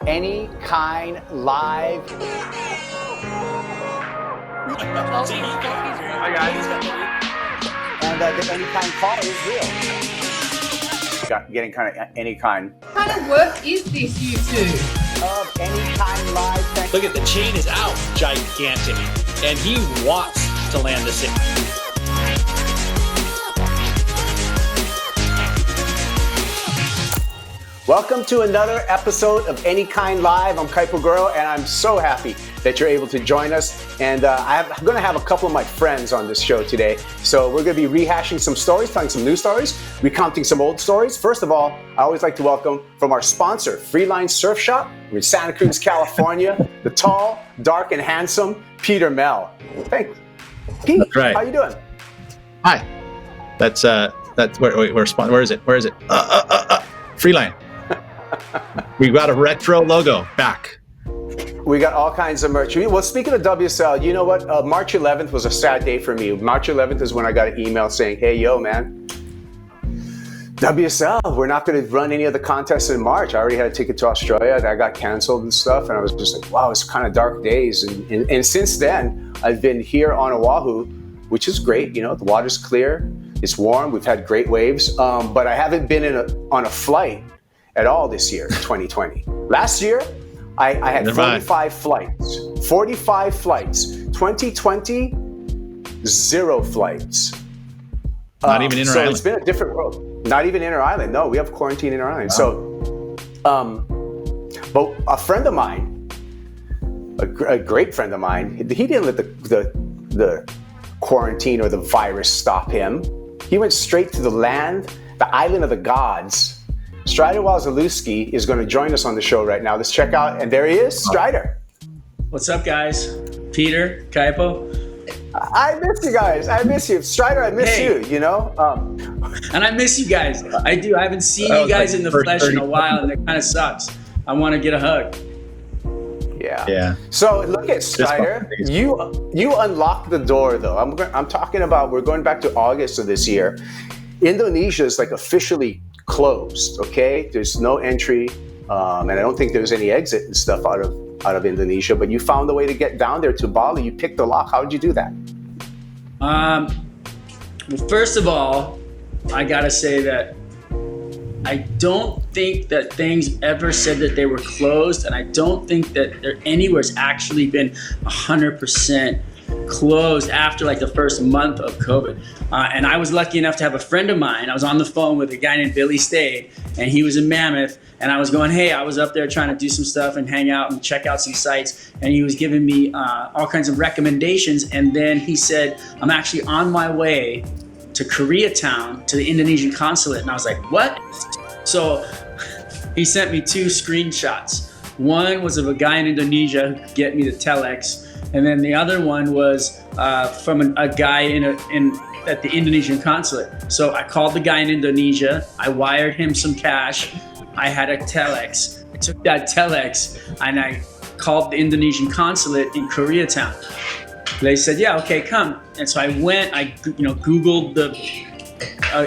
Any Kine live. Hi guys. And the Any Kine call is real. Getting kind of Any Kine. What kind of work is this, you two? Of Any Kine live. Look at the chain is out, gigantic, and he wants to land the same. Welcome to another episode of Any Kine Live. I'm Kaipo Guro, and I'm so happy that you're able to join us. And I'm going to have a couple of my friends on this show today. So we're going to be rehashing some stories, telling some new stories, recounting some old stories. First of all, I always like to welcome from our sponsor, Freeline Surf Shop. We're in Santa Cruz, California. The tall, dark, and handsome Peter Mel. Thanks. Pete, that's right. How you doing? Hi. That's where is it? Freeline. We got a retro logo back. We got all kinds of merch. Well, speaking of WSL, you know what? March 11th was a sad day for me. March 11th is when I got an email saying, hey, yo, man, WSL, we're not going to run any of the contests in March. I already had a ticket to Australia. That got canceled and stuff. And I was just like, wow, it's kind of dark days. And since then, I've been here on Oahu, which is great. You know, the water's clear. It's warm. We've had great waves. But I haven't been on a flight at all this year, 2020. Last year, I had 45 flights. 45 flights. 2020, 0 flights. Not even inter-island. So it's been a different world. Not even inter-island. No, we have quarantine inter-island. Wow. So, but a friend of mine, a great friend of mine, he didn't let the quarantine or the virus stop him. He went straight to the land, the island of the gods. Strider Wasilewski is going to join us on the show right now. Let's check out, and there he is, Strider. What's up, guys? Peter, Kaipo. I miss you guys. I miss you. Strider, I miss you, you know? And I miss you guys. I do. I haven't seen you guys in the flesh in a while, and it kind of sucks. I want to get a hug. Yeah. So look at Strider. You unlocked the door, though. I'm talking about, we're going back to August of this year. Indonesia is like officially closed, okay? There's no entry, and I don't think there's any exit and stuff out of Indonesia, but you found a way to get down there to Bali. You picked the lock. How did you do that? Well, first of all, I gotta say that I don't think that things ever said that they were closed, and I don't think that there anywhere's actually been 100% closed after like the first month of COVID. And I was lucky enough to have a friend of mine. I was on the phone with a guy named Billy Stade, and he was in Mammoth. And I was going, hey, I was up there trying to do some stuff and hang out and check out some sites. And he was giving me all kinds of recommendations. And then he said, I'm actually on my way to Koreatown to the Indonesian consulate. And I was like, what? So he sent me 2 screenshots. One was of a guy in Indonesia who could get me the telex. And then the other one was from a guy at the Indonesian consulate. So I called the guy in Indonesia. I wired him some cash. I had a telex. I took that telex and I called the Indonesian consulate in Koreatown. They said, yeah, okay, come. And so I went, I Googled the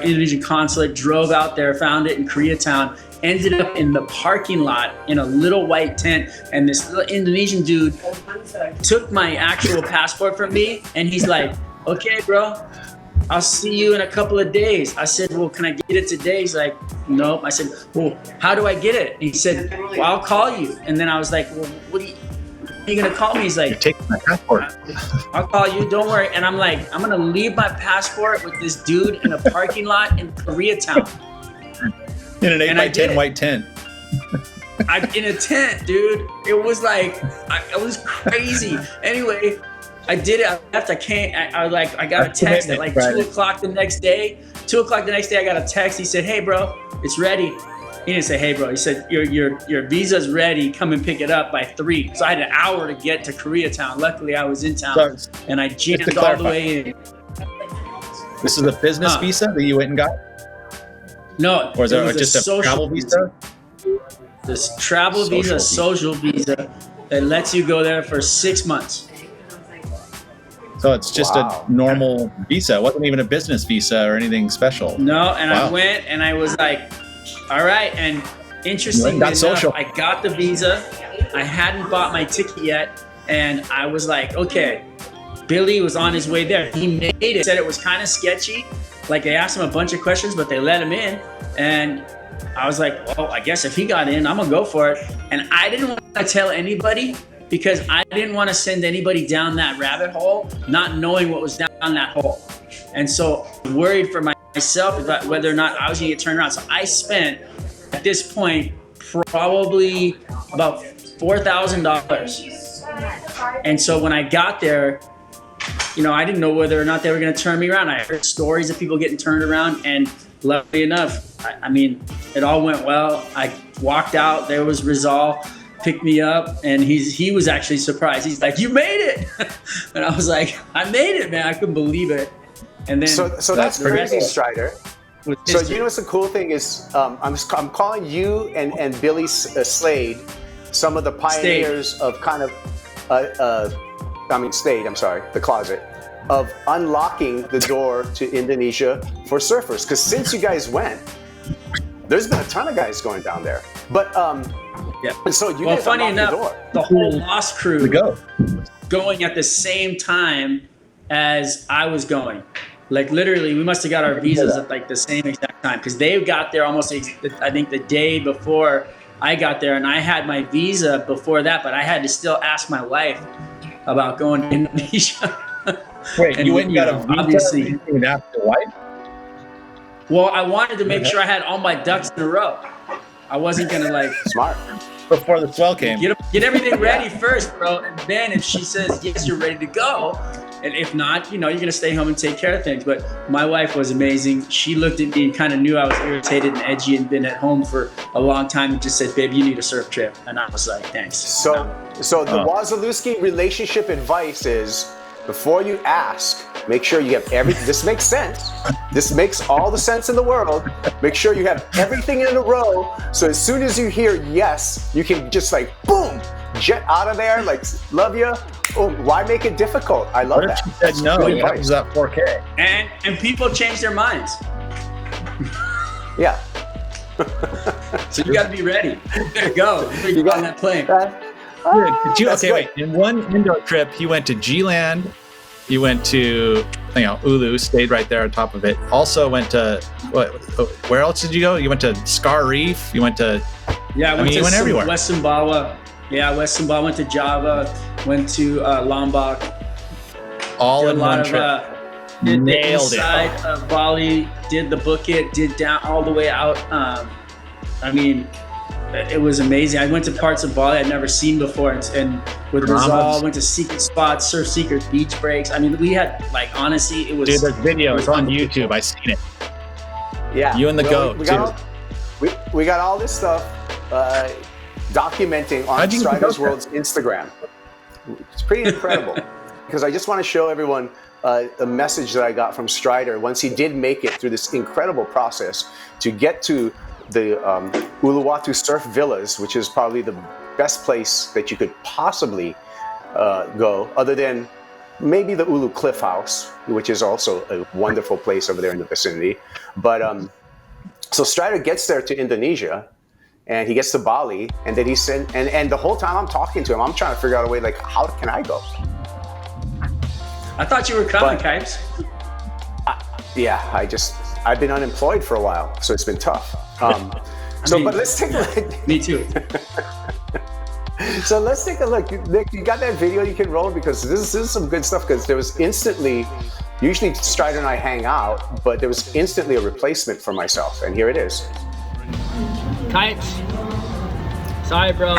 Indonesian consulate, drove out there, found it in Koreatown, ended up in the parking lot in a little white tent, and this little Indonesian dude took my actual passport from me, and he's like, okay, bro, I'll see you in a couple of days. I said, well, can I get it today? He's like, nope. I said, well, how do I get it? And he said, well, I'll call you. And then I was like, well, what are you gonna call me? He's like, you're taking my passport. I'll call you, don't worry. And I'm like, I'm gonna leave my passport with this dude in a parking lot in Koreatown. In an 8x10 white tent. In a tent, dude. It was like, it was crazy. Anyway, I did it. I left. I got a text at like 2 o'clock the next day. 2 o'clock the next day, I got a text. He said, hey, bro, it's ready. He didn't say, hey, bro. He said, your visa's ready. Come and pick it up by 3. So I had an hour to get to Koreatown. Luckily, I was in town, and I jammed all the way in. This is a business visa that you went and got? No, or is it just a travel visa? This travel visa, social visa that lets you go there for 6 months. So it's just a normal visa. It wasn't even a business visa or anything special. No, and I went and I was like, all right. And interestingly got enough, social. I got the visa. I hadn't bought my ticket yet, and I was like, okay, Billy was on his way there. He made it. Said it was kind of sketchy. Like they asked him a bunch of questions, but they let him in. And I was like, well, I guess if he got in, I'm gonna go for it. And I didn't want to tell anybody because I didn't want to send anybody down that rabbit hole, not knowing what was down that hole. And so I was worried for myself about whether or not I was gonna get turned around. So I spent, at this point, probably about $4,000. And so when I got there, you know, I didn't know whether or not they were going to turn me around. I heard stories of people getting turned around, and luckily enough, I mean, it all went well. I walked out. There was Rizal, picked me up, and he was actually surprised. He's like, "You made it!" And I was like, "I made it, man! I couldn't believe it." And then so that's crazy, Strider. So you know what's the cool thing is, I'm calling you and Billy Slade some of the pioneers of kind of Slade, I'm sorry, the closet, of unlocking the door to Indonesia for surfers. Because since you guys went, there's been a ton of guys going down there. But yeah. So you well, guys funny unlocked enough, the door. the whole Lost crew going at the same time as I was going. Like literally, we must have got our visas at like the same exact time because they got there almost, I think, the day before I got there, and I had my visa before that, but I had to still ask my wife about going to Indonesia. Wait, and you went and got a visa obviously. You didn't ask your wife? Well, I wanted to make sure I had all my ducks in a row. I wasn't gonna like smart before the swell came. Get everything ready first, bro, and then if she says yes, you're ready to go. And if not, you know, you're gonna stay home and take care of things. But my wife was amazing. She looked at me and kind of knew I was irritated and edgy and been at home for a long time and just said, "Babe, you need a surf trip." And I was like, "Thanks." So the Wasilewski relationship advice is, before you ask, make sure you have everything. This makes sense. This makes all the sense in the world. Make sure you have everything in a row. So as soon as you hear yes, you can just like, boom, jet out of there. Like, love you. Oh, why make it difficult? I love that. She said no. That was that 4K. And people change their minds. Yeah. So you got to be ready. You better go. You got on that plane. Okay, wait. In one Indo trip, he went to G-Land. He went to, Ulu, stayed right there on top of it. Also went to, where else did you go? You went to Scar Reef. You went to, yeah, you went everywhere. West Sumbawa. Yeah, West Sumbawa. Went to Java. Went to Lombok. All in one trip. Did Nailed the inside of Bali. Did the Bukit. Did down all the way out. I mean, it was amazing. I went to parts of Bali I'd never seen before, and with Rizal, went to secret spots, surf secret beach breaks. I mean, we had honestly, it was. Dude, there's videos on YouTube. I seen it. Yeah, you and the goat. We got all this stuff documenting on Strider's World's Instagram. It's pretty incredible because I just want to show everyone a message that I got from Strider once he did make it through this incredible process to get to the Uluwatu Surf Villas, which is probably the best place that you could possibly go, other than maybe the Ulu Cliff House, which is also a wonderful place over there in the vicinity. But so Strider gets there to Indonesia, and he gets to Bali, and then he said, and the whole time I'm talking to him, I'm trying to figure out a way, like, how can I go? I thought you were coming, Kipes. Yeah, I've been unemployed for a while, so it's been tough. But let's take a look. Me too. So let's take a look. Nick, you got that video you can roll? Because this is some good stuff, because there was instantly, usually Strider and I hang out, but there was instantly a replacement for myself, and here it is. Kipes. Sorry, bro.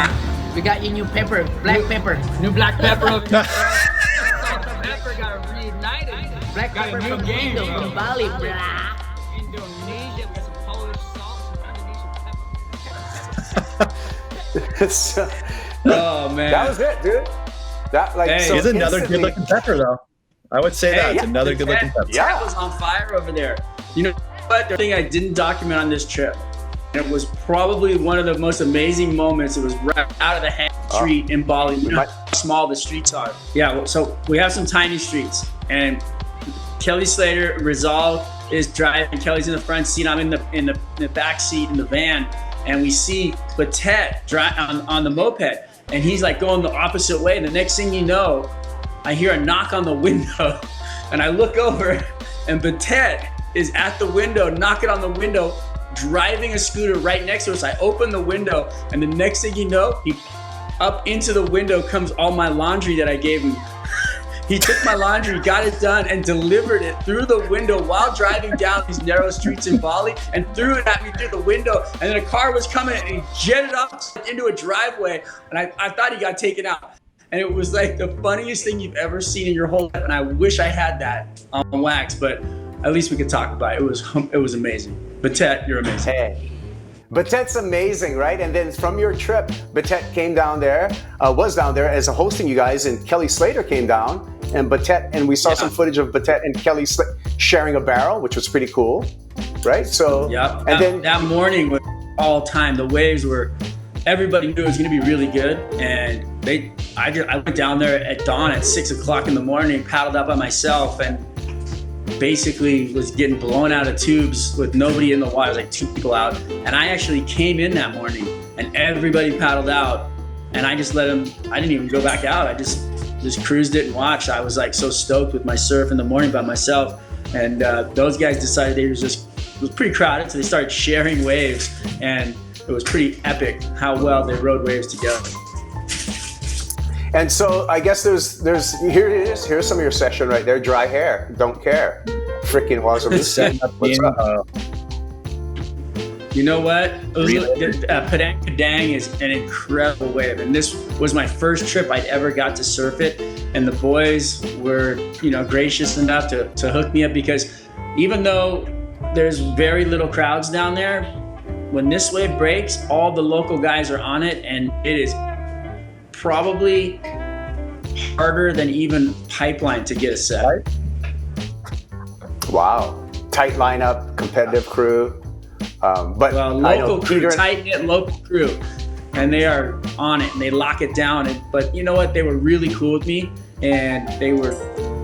We got you new pepper, black pepper. New black pepper over here. Salt and pepper got reunited. Black got pepper from Indo, from Bali, blah. Indonesia with some Polish salt and Indonesian pepper. Oh man, that was it, dude. He's another good-looking pepper, though. I would say it's another good-looking pepper. Yeah, was on fire over there. You know what? The thing I didn't document on this trip, and it was probably one of the most amazing moments. It was right out of the street in Bali. You know how small the streets are. Yeah, so we have some tiny streets, and Kelly Slater, Rizal is driving. Kelly's in the front seat. I'm in the back seat in the van. and we see Batet on the moped, and he's like going the opposite way. And the next thing you know, I hear a knock on the window, and I look over, and Batet is at the window, knocking on the window, driving a scooter right next to us. I open the window, and the next thing you know, up into the window comes all my laundry that I gave him. He took my laundry, got it done, and delivered it through the window while driving down these narrow streets in Bali, and threw it at me through the window. And then a car was coming, and he jetted off into a driveway, and I thought he got taken out. And it was like the funniest thing you've ever seen in your whole life, and I wish I had that on wax, but at least we could talk about it. It was amazing. Batet, you're amazing. Hey. Batet's amazing, right? And then from your trip, Batet came down there, was down there as a hosting you guys, and Kelly Slater came down, and Batet, and we saw some footage of Batet and Kelly sharing a barrel, which was pretty cool, right? So, yeah. And then that morning was all time. The waves were, everybody knew it was going to be really good, and I went down there at dawn at 6 o'clock in the morning, paddled out by myself, and basically was getting blown out of tubes with nobody in the water. It was like 2 people out, and I actually came in that morning, and everybody paddled out, and I just let them. I didn't even go back out. I just cruised it and watched. I was like so stoked with my surf in the morning by myself, and those guys decided it was pretty crowded, so they started sharing waves, and it was pretty epic how well they rode waves together. And so I guess there's here it is. Here's some of your session right there. Dry hair, don't care. Freaking Wasilewski. What's up? You know what? Padang Padang is an incredible wave, and this was my first trip I'd ever got to surf it. And the boys were, gracious enough to hook me up, because even though there's very little crowds down there, when this wave breaks, all the local guys are on it, and it is probably harder than even Pipeline to get a set. Wow. Tight lineup, competitive crew. But local crew, tight-knit local crew. And they are on it, and they lock it down. But you know what? They were really cool with me, and they were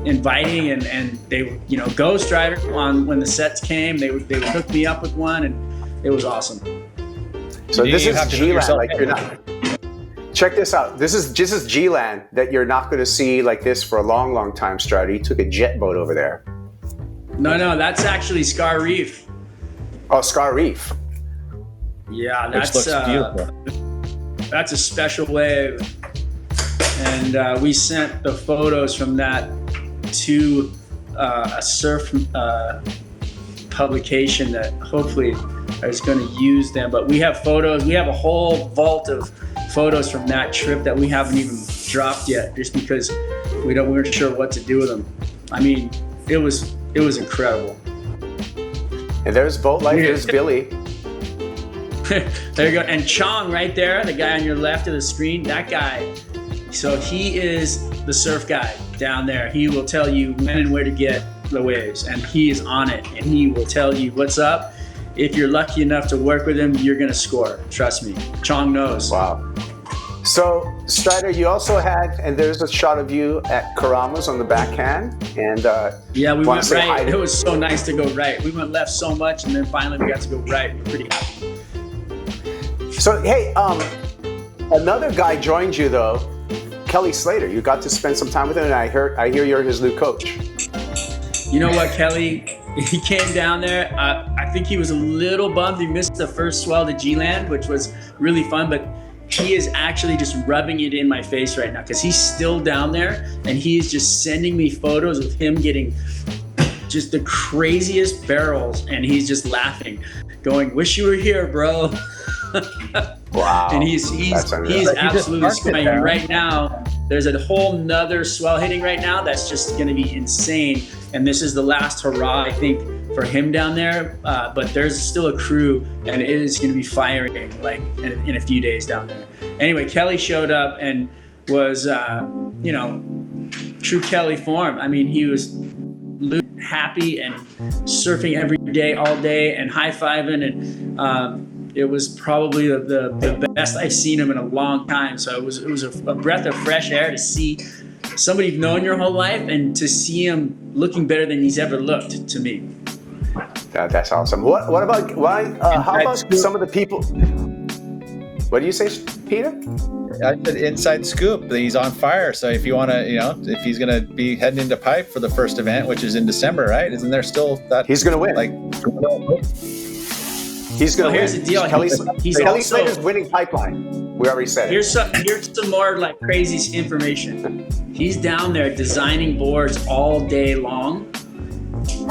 inviting, and they, go Strider when the sets came. They would hook me up with one, and it was awesome. So this is G-Land, like you're not... Check this out. This is G-Land that you're not going to see like this for a long, long time, Strider. You took a jet boat over there. No, that's actually Scar Reef. Oh, Scar Reef. Yeah, Which looks beautiful. That's a special wave. And we sent the photos from that to a surf publication that hopefully is going to use them. But we have photos. We have a whole vault of photos from that trip that we haven't even dropped yet, just because we weren't sure what to do with them. I mean, it was incredible. And there's Boat Life, there's Billy. There you go. And Chong right there, the guy on your left of the screen, that guy. So he is the surf guy down there. He will tell you when and where to get the waves, and he is on it, and he will tell you what's up. If you're lucky enough to work with him, you're gonna score. Trust me. Chong knows. Wow. So Strider, you also had, and there's a shot of you at Karama's on the backhand, and yeah, we went right. It was so nice to go right. We went left so much, and then finally we got to go right. We're pretty happy. So hey, another guy joined you though, Kelly Slater. You got to spend some time with him, and I hear you're his new coach. You know what, Kelly? He came down there. I think he was a little bummed he missed the first swell to G-Land, which was really fun, but he is actually just rubbing it in my face right now, because he's still down there, and he is just sending me photos of him getting just the craziest barrels, and he's just laughing, going, "Wish you were here, bro." Wow. And he's absolutely swimming right now. There's a whole nother swell hitting right now that's just going to be insane. And this is the last hurrah, I think, for him down there. But there's still a crew, and it is going to be firing like in a few days down there. Anyway, Kelly showed up and was, true Kelly form. I mean, he was happy and surfing every day, all day, and high-fiving. And it was probably the best I've seen him in a long time. So it was a breath of fresh air to see somebody you've known your whole life, and to see him looking better than he's ever looked to me. That's awesome. What about how about some of the people? What do you say, Peter? I said inside scoop. He's on fire. So if you want to, if he's going to be heading into pipe for the first event, which is in December, right? Isn't there still that? He's going to win. He's going to win. Here's the deal. Kelly also, Slater's winning pipeline. We already said it. Here's some more like crazy information. He's down there designing boards all day long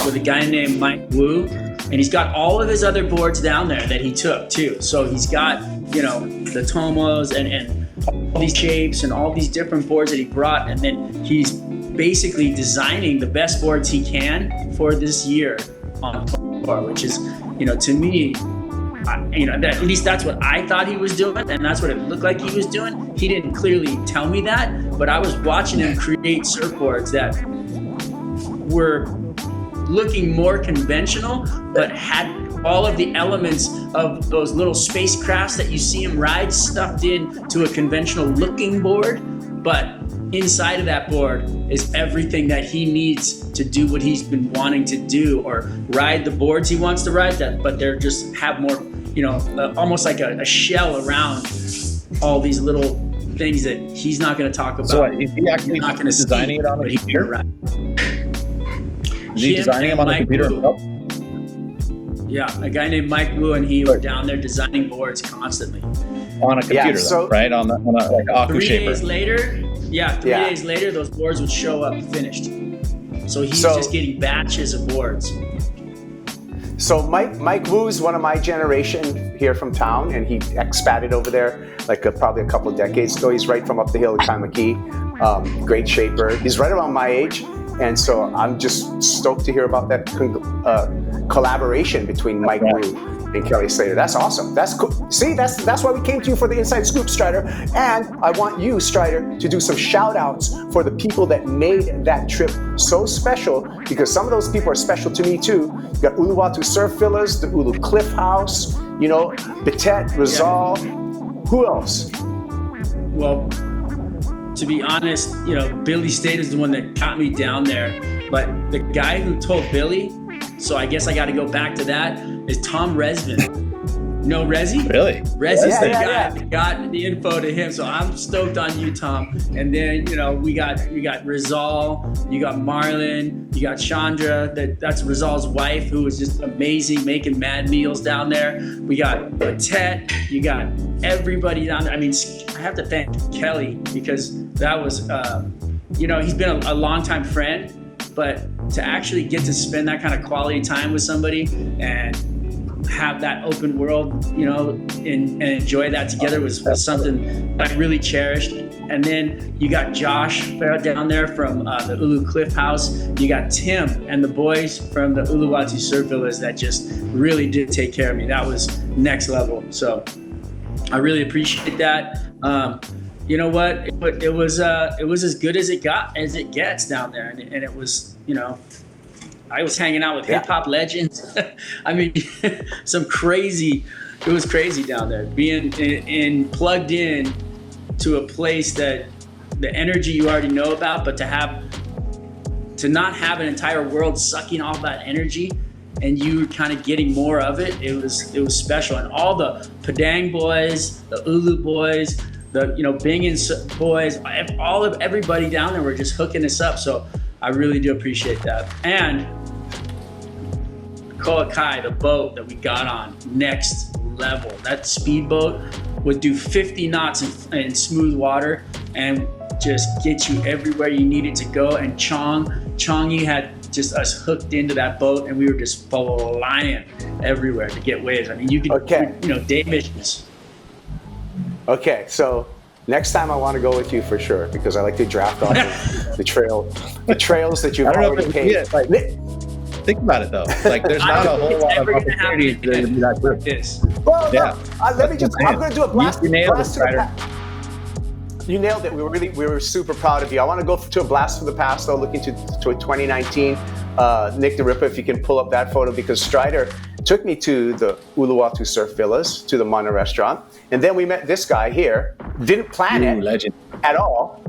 with a guy named Mike Wu, and he's got all of his other boards down there that he took too. So he's got, the Tomos and all these shapes and all these different boards that he brought, and then he's basically designing the best boards he can for this year on tour, which is, to me, at least that's what I thought he was doing, and that's what it looked like he was doing. He didn't clearly tell me that, but I was watching him create surfboards that were looking more conventional, but had all of the elements of those little spacecrafts that you see him ride stuffed into a conventional looking board. But inside of that board is everything that he needs to do what he's been wanting to do, or ride the boards he wants to ride, but they're just have more, almost like a shell around all these little things that he's not going to talk about. So is he actually not going to designing it on the computer? Is he designing them on the computer himself? Yeah, a guy named Mike Wu and he were down there designing boards constantly. On a computer, right? On a like Aku 3 shaper. days later, 3 days later, those boards would show up finished. So he's just getting batches of boards. So Mike Wu is one of my generation here from town, and he expated over there probably a couple of decades ago. He's right from up the hill in Kaimaki. Great shaper. He's right around my age. And so I'm just stoked to hear about that collaboration between Mike Wu and Kelly Slater. That's awesome. That's cool. See, that's why we came to you for the Inside Scoop, Strider. And I want you, Strider, to do some shout outs for the people that made that trip so special, because some of those people are special to me too. You got Uluwatu Surf Villas, the Ulu Cliff House, Betet, Rizal. Who else? Well, to be honest, Billy State is the one that got me down there. But the guy who told Billy, so I guess I got to go back to that, is Tom Resvin. No, Rezi? Really? Rezi's the guy that got the info to him. So I'm stoked on you, Tom. And then, we got Rizal, you got Marlon, you got Chandra, that's Rizal's wife, who was just amazing, making mad meals down there. We got Betet, you got everybody down there. I mean, I have to thank Kelly, because that was, he's been a longtime friend, but to actually get to spend that kind of quality time with somebody and have that open world, and enjoy that together was something I really cherished. And then you got Josh down there from the Ulu Cliff House. You got Tim and the boys from the Uluwatu Surf Villas that just really did take care of me. That was next level. So I really appreciate that. You know what? It was as good as it gets down there, and it was, I was hanging out with hip hop legends. I mean, it was crazy down there. Being plugged in to a place that the energy you already know about, but to not have an entire world sucking all that energy and you kind of getting more of it, it was special. And all the Padang boys, the Ulu boys, the Bingin boys, everybody down there were just hooking us up. So I really do appreciate that. And Koa Kai, the boat that we got on, next level. That speedboat would do 50 knots in smooth water and just get you everywhere you needed to go. And Chongy had just us hooked into that boat, and we were just flying everywhere to get waves. I mean, you could, day missions. Okay, so next time I want to go with you for sure, because I like to draft off the trails that you've already paved. Think about it though. There's not a whole lot of opportunities to do that trip. Well, let me just. I'm going to do a blast to the past. You nailed it. We were super proud of you. I want to go to a blast from the past though, looking to 2019. Nick the Ripper, if you can pull up that photo, because Strider took me to the Uluwatu Surf Villas, to the Mana restaurant, and then we met this guy here. Didn't plan it legend. At all.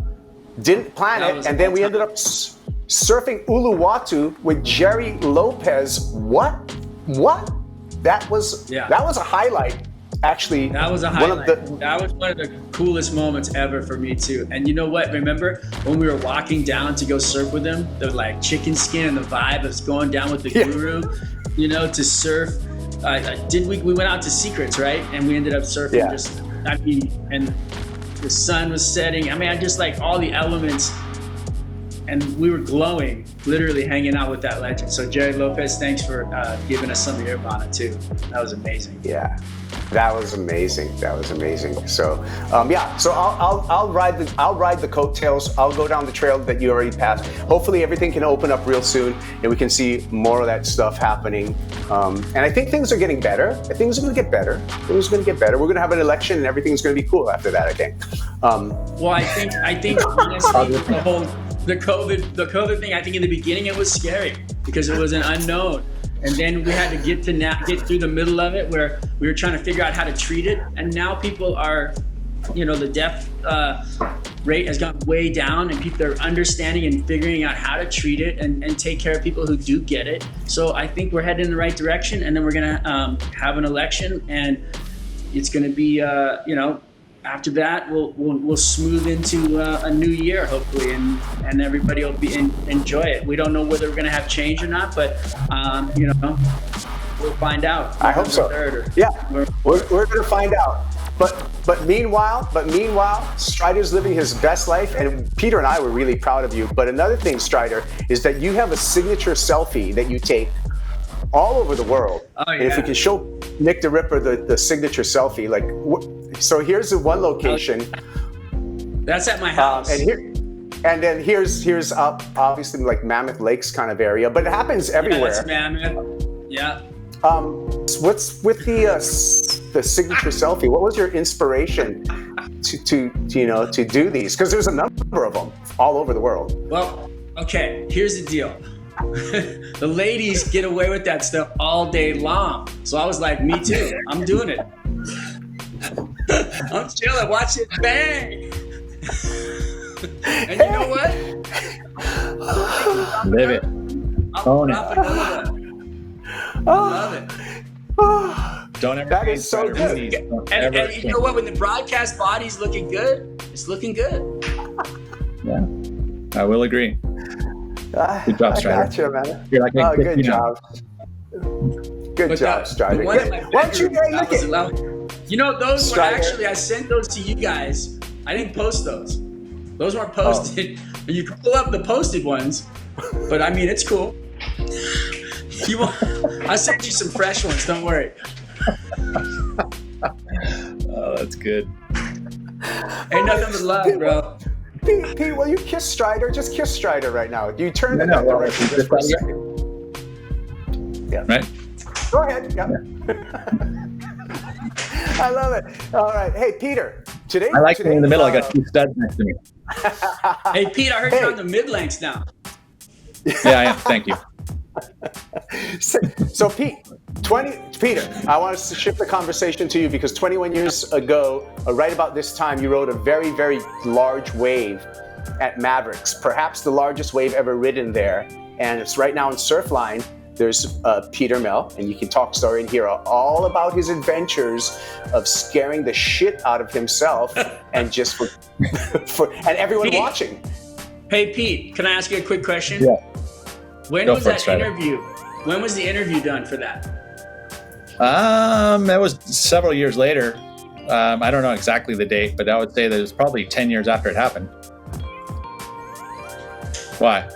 Didn't plan it, and then we ended up surfing Uluwatu with Jerry Lopez. What? That was a highlight actually That was a highlight. That was one of the coolest moments ever for me too. And you know what? Remember when we were walking down to go surf with him? The like chicken skin and the vibe of going down with the guru, you know, to surf. We went out to Secrets, right? And we ended up surfing and the sun was setting. I mean, I just like all the elements, and we were glowing, literally hanging out with that legend. So Jared Lopez, thanks for giving us some of your Ivana too. That was amazing. Yeah, that was amazing. So so I'll ride the coattails. I'll go down the trail that you already passed. Hopefully everything can open up real soon and we can see more of that stuff happening. And I think things are getting better. Things are going to get better. We're going to have an election and everything's going to be cool after that, I think. Well, I think honestly, the COVID thing, I think in the beginning it was scary because it was an unknown. And then we had to get through the middle of it where we were trying to figure out how to treat it. And now people are, you know, the death rate has gone way down and people are understanding and figuring out how to treat it and take care of people who do get it. So I think we're heading in the right direction, and then we're going to have an election, and it's going to be, you know, after that, we'll smooth into a new year, hopefully, and everybody will enjoy it. We don't know whether we're going to have change or not, but you know, we'll find out. I hope so. Yeah, we're going to find out. But meanwhile, Strider's living his best life, and Peter and I were really proud of you. But another thing, Strider, is that you have a signature selfie that you take all over the world. Oh, yeah. And if we can show Nick the Ripper the signature selfie, like, so here's the one location. That's at my house. And then here's obviously like Mammoth Lakes kind of area, but it happens everywhere. Yeah, that's Mammoth. Yeah. What's with the signature selfie? What was your inspiration to do these? Because there's a number of them all over the world. Well, okay, here's the deal. The ladies get away with that stuff all day long. So I was like, me too. I'm doing it. I'm chilling, watch it bang. And you know what? Live it. Own it. I love it. Don't ever. That is so good. And you know what? When the broadcast body's looking good, it's looking good. Yeah, I will agree. Good job, Strider. I gotcha, man. You're like, good job. Good job, Strider. Why don't you look at? You know, those Strider. were actually, I sent those to you guys. I didn't post those. Those weren't posted. Oh. You can pull up the posted ones, but I mean, it's cool. I sent you some fresh ones. Don't worry. Oh, that's good. Ain't nothing but love, bro. Pete, will you kiss Strider? Just kiss Strider right now. You turn in that direction just for a second. Yeah. Right? Go ahead. Yeah. I love it. All right. Hey, Peter. I like being in the middle. I got two studs next to me. Hey, Pete, I heard you're on the mid-lengths now. Yeah, I am. Thank you. So Peter, I want us to shift the conversation to you because 21 years ago, right about this time, you rode a very, very large wave at Mavericks, perhaps the largest wave ever ridden there. And it's right now in Surfline. There's Peter Mel, and you can talk story and hear all about his adventures of scaring the shit out of himself and just for and everyone Pete. Watching. Hey, Pete, can I ask you a quick question? Yeah. When was that interview? When was the interview done for that? That was several years later. I don't know exactly the date, but I would say that it was probably 10 years after it happened. Why?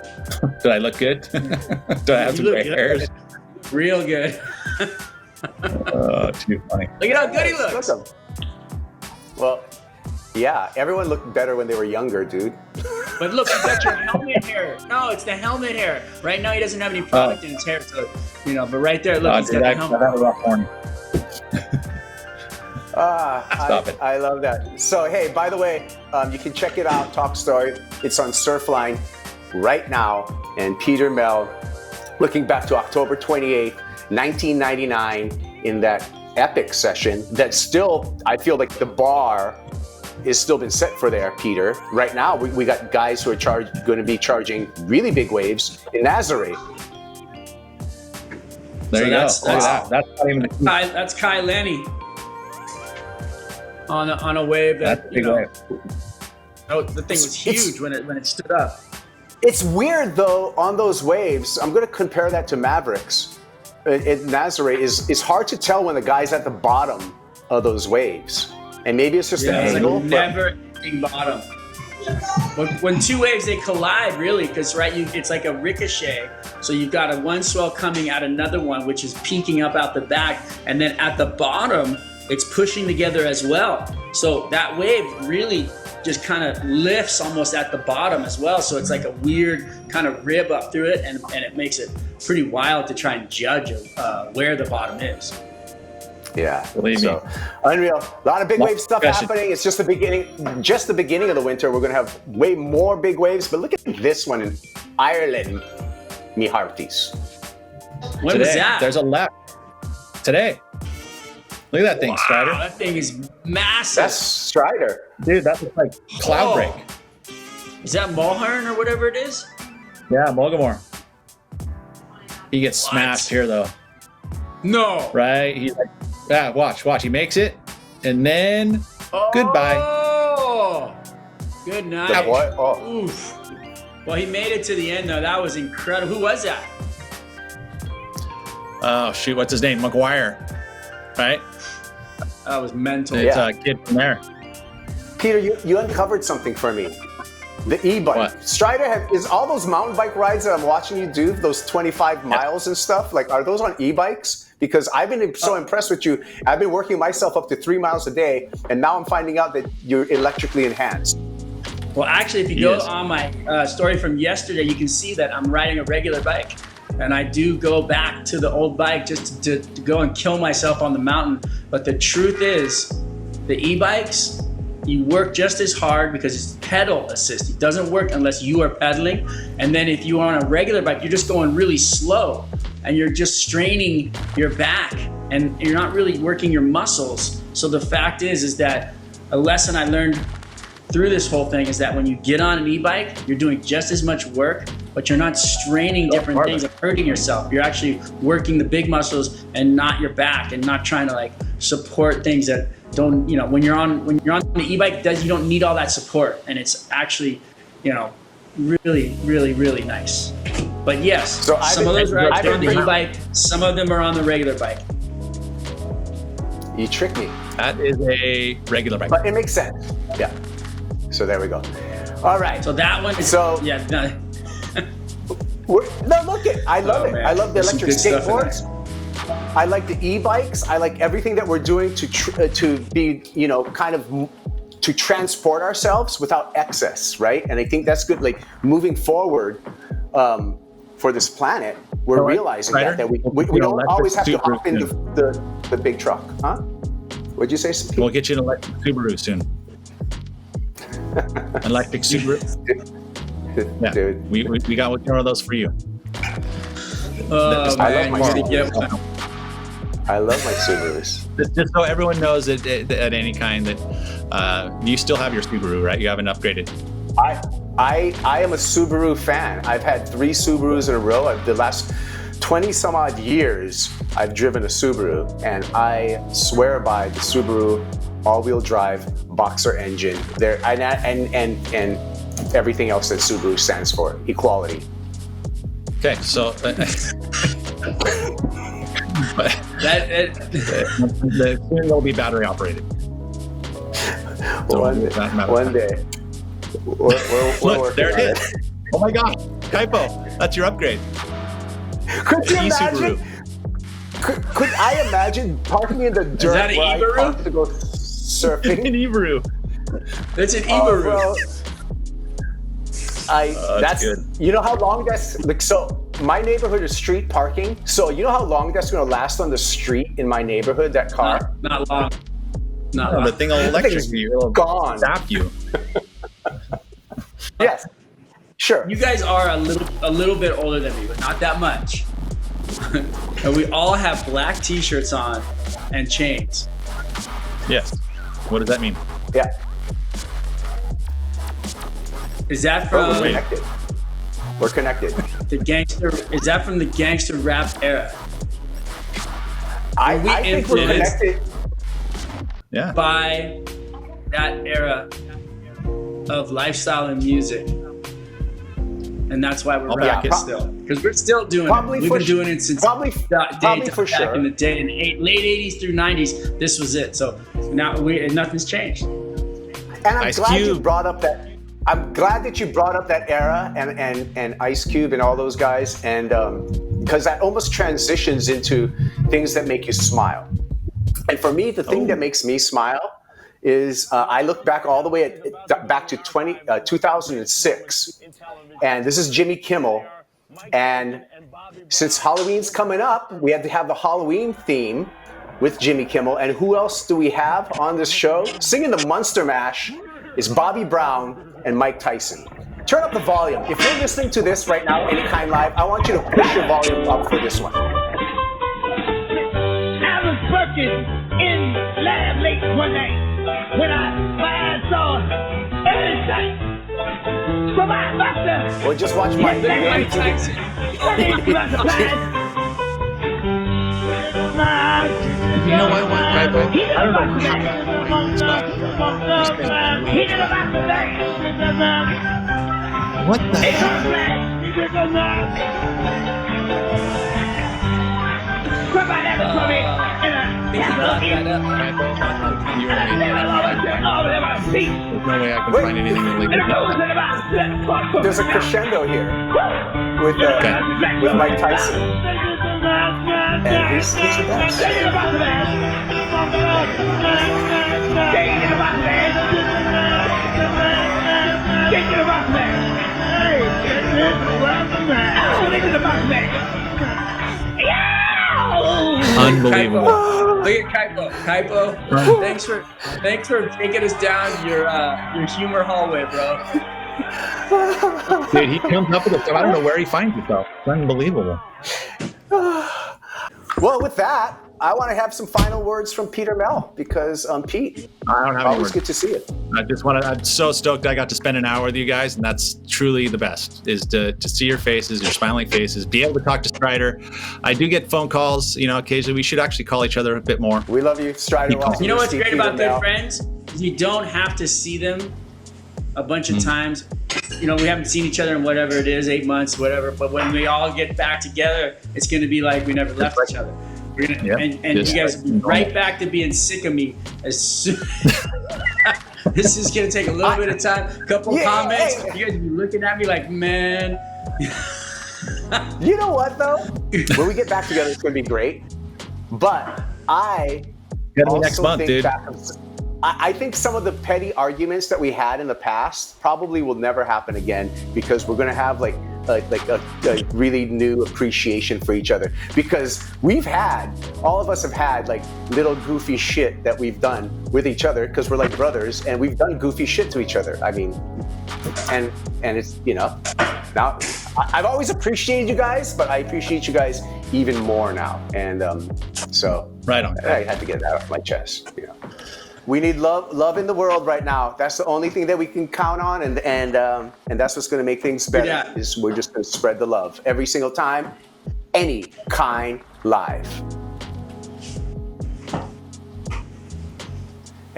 Did I look good? Do I have some gray hairs? Real good. Oh, too funny. Look at how good he looks. Well, yeah, everyone looked better when they were younger, dude. But look, you got your helmet hair. No, it's the helmet hair. Right now, he doesn't have any product in his hair, so but right there, look, he's got the helmet. That was rough morning. Stop it. I love that. So, hey, by the way, you can check it out, Talk Story. It's on Surfline right now. And Peter Mel, looking back to October 28th, 1999, in that epic session that still, I feel like the bar is still been set for there, Peter. Right now, we got guys who are going to be charging really big waves in Nazaré. There you go. That's not even That's Kai Lenny. on a wave That's that a big wave. Oh, the thing was huge when it stood up. It's weird though on those waves. I'm going to compare that to Mavericks. In Nazare, it's hard to tell when the guy's at the bottom of those waves, and maybe it's just the It's angle. like never ending bottom. When two waves they collide, really, because it's like a ricochet. So you've got one swell coming at another one, which is peaking up out the back, and then at the bottom, it's pushing together as well. So that wave really just kind of lifts almost at the bottom as well. So it's like a weird kind of rib up through it, and it makes it pretty wild to try and judge where the bottom is. Yeah, Believe me. Unreal. A lot of big wave stuff happening. It's just the beginning of the winter. We're going to have way more big waves, but look at this one in Ireland, mi hearties. When was that? There's a lap today. Look at that thing, Wow, Strider. that thing is massive. That's Strider. Dude, that's like cloud break. Is that Mulhern or whatever it is? Yeah, Mulgamore. He gets smashed here though. No. Right? He's like, yeah, watch. He makes it. And then goodbye. Oh, good night. What? Oh. Oof. Well, he made it to the end though. That was incredible. Who was that? Oh shoot, what's his name? McGuire. Right? That was mental. It's a kid from there. Peter, you uncovered something for me. The e-bike. What? Strider, is all those mountain bike rides that I'm watching you do, those 25 miles and stuff, like are those on e-bikes? Because I've been so impressed with you. I've been working myself up to 3 miles a day, and now I'm finding out that you're electrically enhanced. Well, actually, if you go on my story from yesterday, you can see that I'm riding a regular bike. And I do go back to the old bike just to go and kill myself on the mountain. But the truth is, the e-bikes, you work just as hard because it's pedal assist. It doesn't work unless you are pedaling. And then if you are on a regular bike, you're just going really slow and you're just straining your back and you're not really working your muscles. So the fact is that a lesson I learned through this whole thing is that when you get on an e-bike, you're doing just as much work, but you're not straining different things and hurting yourself. You're actually working the big muscles and not your back, and not trying to like support things that don't, when you're on the e-bike, you don't need all that support, and it's actually, really, really, really nice. But yes, So some of those rides are on the e-bike, some of them are on the regular bike. You tricked me. That is a regular bike. But it makes sense. Yeah. So there we go. All right. So that one is, So- yeah, no, No, look it. I love it. man. I love the There's some electric good stuff in skateboards. I like the e-bikes. I like everything that we're doing to be, kind of to transport ourselves without excess, right? And I think that's good. Like moving forward for this planet, we're realizing that we don't always have to hop in the big truck, huh? What'd you say? Pete? We'll get you an electric Subaru soon. Electric Subaru. Yeah, Dude. we got one of those for you. man, my you gotta get one. I love my Subarus. Just so everyone knows that at any kind that you still have your Subaru, right? You haven't upgraded. I am a Subaru fan. I've had 3 Subarus in a row. The last 20 some odd years, I've driven a Subaru, and I swear by the Subaru all-wheel drive boxer engine. There and everything else that Subaru stands for, equality. Okay, so the steering will be battery operated. So One day. We're Look, working there on it is. Oh my God, Kaipo, that's your upgrade. Could you imagine? Subaru. Could I imagine parking in the dirt that an where I Ibaru? parked to go surfing? An Ibaru. That's an Oh, Ibaru. bro. That's good. You know how long that's like. So my neighborhood is street parking. So you know how long that's going to last on the street in my neighborhood. That car. Not long. Not No, long. the thing will electrocute you. It'll Gone. zap you. Yes. Sure. You guys are a little bit older than me, but not that much. And we all have black T-shirts on and chains. Yes. What does that mean? Yeah. Is that We're from connected. We're connected. the gangster? Is that from the gangster rap era? I we think we're influenced- connected. Yeah. By that era of lifestyle and music. And that's why we're rocking still. Because we're still doing it. We've been doing it since probably for back sure. in the day, in the late 80s through 90s. This was it. So now nothing's changed. And I'm Ice glad Cube. you brought up that. I'm glad that you brought up that era and Ice Cube and all those guys, and because that almost transitions into things that make you smile. And for me, the thing that makes me smile is I look back all the way back to 2006, and this is Jimmy Kimmel. And since Halloween's coming up, we had to have the Halloween theme with Jimmy Kimmel. And who else do we have on this show? Singing the Monster Mash is Bobby Brown and Mike Tyson. Turn up the volume. If you're listening to this right now, Anytime Live, I want you to push your volume up for this one. I was working in lab late one night when my eyes saw everything. From my doctor. Or just watch Mike. Mike Tyson. You know what? I don't know. What the There's no way I can find anything illegal. There's a crescendo here with Mike Tyson. And he's the best. Unbelievable. Look at Kaipo. Thanks for taking us down your humor hallway, bro. Dude, he comes up with it. I don't know where he finds himself. It's unbelievable. Well, with that, I want to have some final words from Peter Mel because Pete, I don't have any always words. good to see you. I'm so stoked I got to spend an hour with you guys, and that's truly the best, is to see your faces, your smiling faces, be able to talk to Strider. I do get phone calls, occasionally. We should actually call each other a bit more. We love you, Strider Wasilewski. You know what's great Peter about Mel. good friends? You don't have to see them a bunch of times. We haven't seen each other in whatever it is, 8 months, whatever. But when we all get back together, it's going to be like we never left each other. We're gonna, and you guys will be right back to being sick of me as soon. This is going to take a little bit of time, a couple comments. You guys will be looking at me like, man. You know what, though? When we get back together, it's going to be great. But I also next month, think dude. I think some of the petty arguments that we had in the past probably will never happen again because we're going to have like a really new appreciation for each other, because all of us have had like little goofy shit that we've done with each other because we're like brothers and we've done goofy shit to each other. I mean, and it's, now I've always appreciated you guys, but I appreciate you guys even more now. And so Right on. I had to get that off my chest. We need love in the world right now. That's the only thing that we can count on, and that's what's going to make things better. Yeah. Is we're just going to spread the love every single time, any kind live.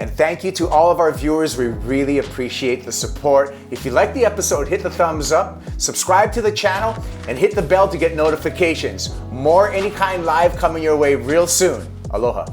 And thank you to all of our viewers. We really appreciate the support. If you like the episode, hit the thumbs up, subscribe to the channel, and hit the bell to get notifications. More Any Kind Live coming your way real soon. Aloha.